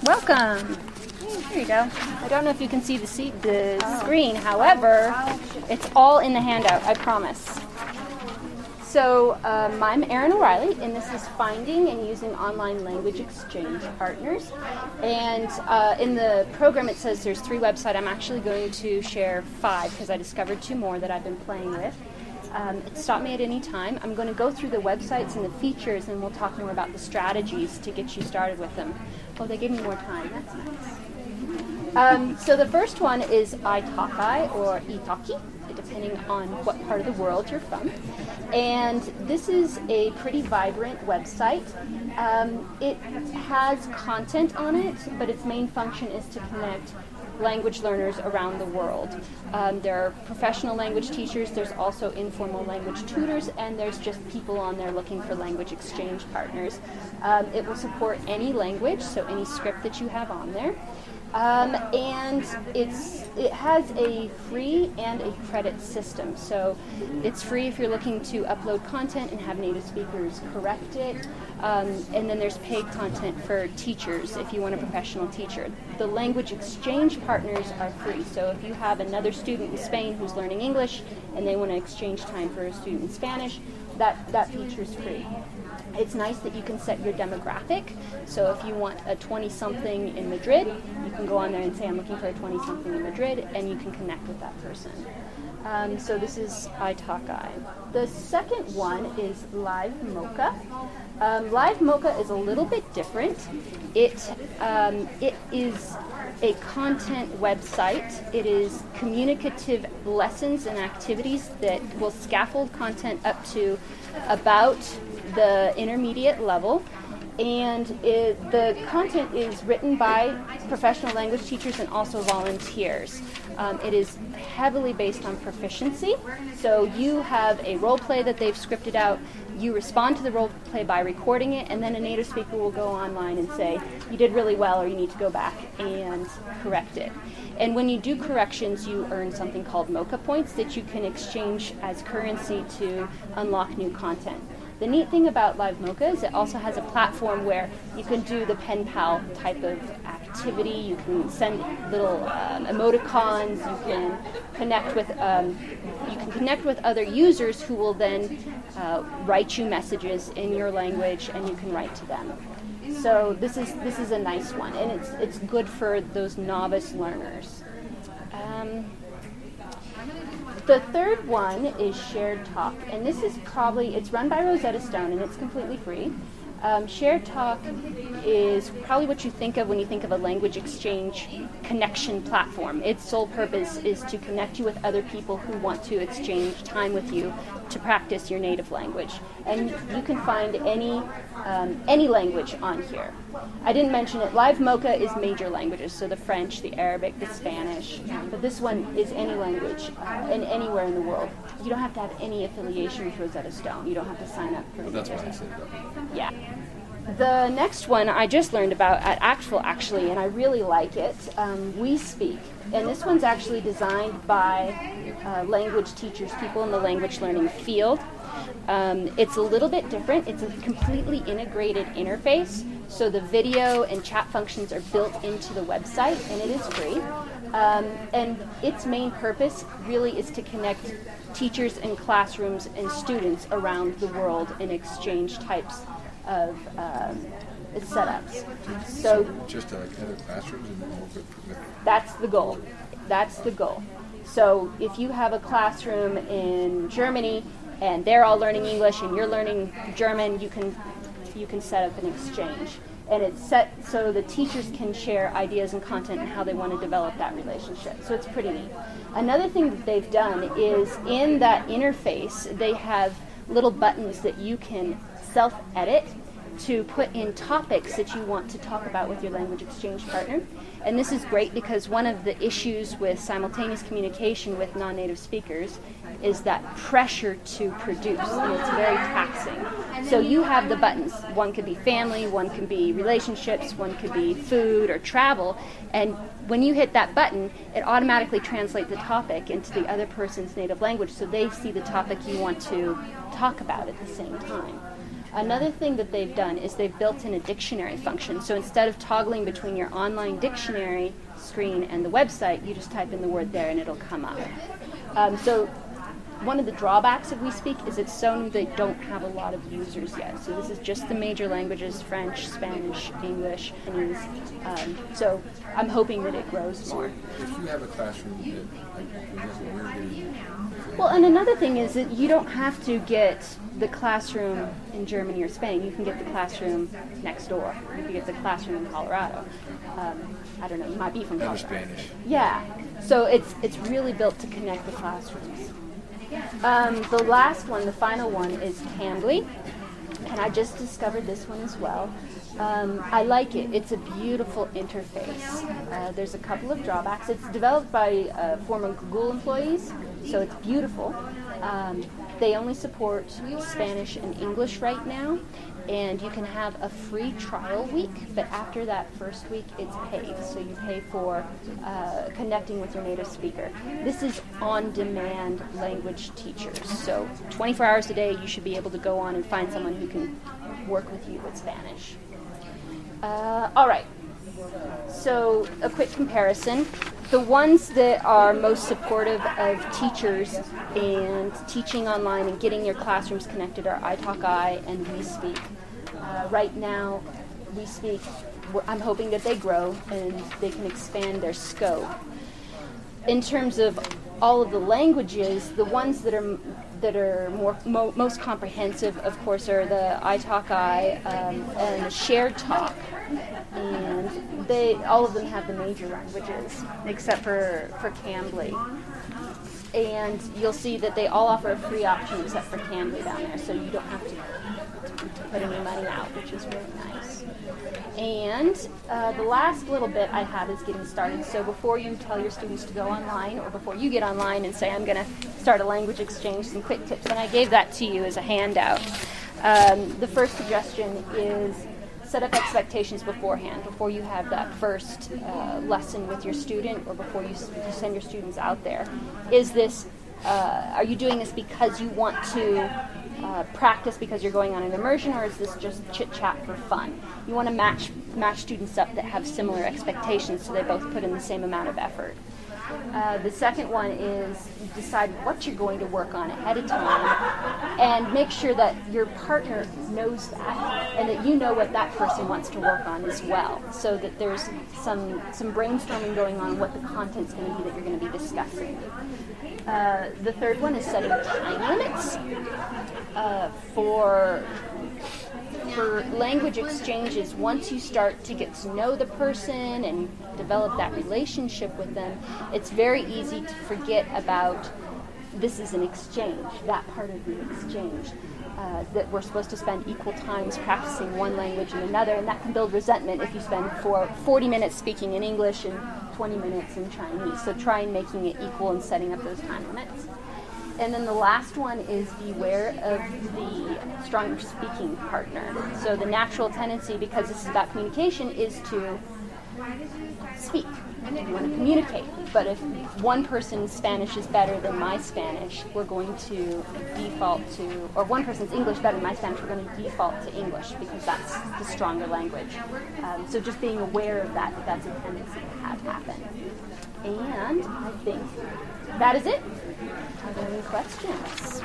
Welcome. Here you go. I don't know if you can see the screen. However, it's all in the handout, I promise. So I'm Erin O'Reilly, and this is Finding and Using Online Language Exchange Partners. And in the program it says there's 3 websites. I'm actually going to share 5 because I discovered 2 more that I've been playing with. Stop me at any time. I'm going to go through the websites and the features, and we'll talk more about the strategies to get you started with them. Oh, they gave me more time. That's nice. So the first one is Italki, or Italki, depending on what part of the world you're from. And this is a pretty vibrant website. It has content on it, but its main function is to connect language learners around the world. There are professional language teachers, there's also informal language tutors, and there's just people on there looking for language exchange partners. It will support any language, so any script that you have on there. And it has a free and a credit system. So it's free if you're looking to upload content and have native speakers correct it. And then there's paid content for teachers if you want a professional teacher. The language exchange partners are free. So if you have another student in Spain who's learning English and they want to exchange time for a student in Spanish, that feature is free. It's nice that you can set your demographic. So if you want a 20-something in Madrid, you can go on there and say, I'm looking for a 20-something in Madrid, and you can connect with that person. So this is Italki. The second one is Live Mocha. Live Mocha is a little bit different. It is a content website. It is communicative lessons and activities that will scaffold content up to about the intermediate level, and the content is written by professional language teachers and also volunteers. It is heavily based on proficiency, so you have a role play that they've scripted out. You respond to the role play by recording it, and then a native speaker will go online and say, you did really well, or you need to go back and correct it. And when you do corrections, you earn something called Mocha points that you can exchange as currency to unlock new content. The neat thing about Live Mocha is it also has a platform where you can do the pen pal type of activity. You can send little emoticons. You can connect with other users who will then write you messages in your language, and you can write to them. So this is a nice one, and it's good for those novice learners. The third one is Shared Talk, and this is it's run by Rosetta Stone, and it's completely free. Shared Talk is probably what you think of when you think of a language exchange connection platform. Its sole purpose is to connect you with other people who want to exchange time with you to practice your native language. And you can find any language on here. I didn't mention it. Live Mocha is major languages, so the French, the Arabic, the Spanish, but this one is any language and anywhere in the world. You don't have to have any affiliation with Rosetta Stone. You don't have to sign up for it. That's what I said. Yeah. The next one I just learned about at Actful, actually, and I really like it, We Speak. And this one's actually designed by language teachers, people in the language learning field. It's a little bit different. It's a completely integrated interface, so the video and chat functions are built into the website, and it is free. And its main purpose really is to connect teachers and classrooms and students around the world in exchange types of setups. So just like other classrooms and that's the goal. That's the goal. So if you have a classroom in Germany and they're all learning English and you're learning German, you can set up an exchange. And it's set so the teachers can share ideas and content and how they want to develop that relationship. So it's pretty neat. Another thing that they've done is in that interface, they have little buttons that you can self-edit to put in topics that you want to talk about with your language exchange partner. And this is great because one of the issues with simultaneous communication with non-native speakers is that pressure to produce, and it's very taxing. So you have the buttons. One could be family, one could be relationships, one could be food or travel, and when you hit that button, it automatically translates the topic into the other person's native language, so they see the topic you want to talk about at the same time. Another thing that they've done is they've built in a dictionary function. So instead of toggling between your online dictionary screen and the website, you just type in the word there and it'll come up. So one of the drawbacks of WeSpeak is it's so new they don't have a lot of users yet. So this is just the major languages: French, Spanish, English, Chinese. So I'm hoping that it grows more. If you have a classroom that, like, for example, we're getting... Well, and another thing is that you don't have to get the classroom in Germany or Spain. You can get the classroom next door. You can get the classroom in Colorado. I don't know, you might be from Colorado. Spanish. Yeah, so it's really built to connect the classrooms. The last one, the final one, is Cambly, and I just discovered this one as well. I like it. It's a beautiful interface. There's a couple of drawbacks. It's developed by former Google employees, so it's beautiful. They only support Spanish and English right now, and you can have a free trial week, but after that first week it's paid. So you pay for connecting with your native speaker. This is on-demand language teachers, so 24 hours a day you should be able to go on and find someone who can work with you with Spanish. All right, so a quick comparison. The ones that are most supportive of teachers and teaching online and getting your classrooms connected are italki and WeSpeak. Right now, WeSpeak, I'm hoping that they grow and they can expand their scope. In terms of all of the languages, the ones that are most comprehensive, of course, are the italki and the Shared Talk, and all of them have the major languages except for Cambly. And you'll see that they all offer a free option except for Cambly down there, so you don't have to put any money out, which is really nice. And the last little bit I have is getting started. So before you tell your students to go online, or before you get online and say, I'm going to start a language exchange, some quick tips, and I gave that to you as a handout. The first suggestion is set up expectations beforehand, before you have that first lesson with your student, or before you send your students out there. Is this, are you doing this because you want to practice because you're going on an immersion, or is this just chit-chat for fun? You want to match students up that have similar expectations so they both put in the same amount of effort. The second one is decide what you're going to work on ahead of time and make sure that your partner knows that and that you know what that person wants to work on as well, so that there's some brainstorming going on what the content's going to be that you're going to be discussing. The third one is setting time limits for language exchanges. Once you start to get to know the person and develop that relationship with them, it's very easy to forget about this is an exchange, that part of the exchange. That we're supposed to spend equal times practicing one language and another, and that can build resentment if you spend 40 minutes speaking in English and 20 minutes in Chinese. So try and making it equal and setting up those time limits. And then the last one is beware of the stronger speaking partner. So the natural tendency, because this is about communication, is to speak. You want to communicate. But if one person's Spanish is better than my Spanish, we're going to default to, or one person's English better than my Spanish, we're going to default to English because that's the stronger language. So just being aware of that, that's a tendency to have happen. And I think that is it. Are there any questions?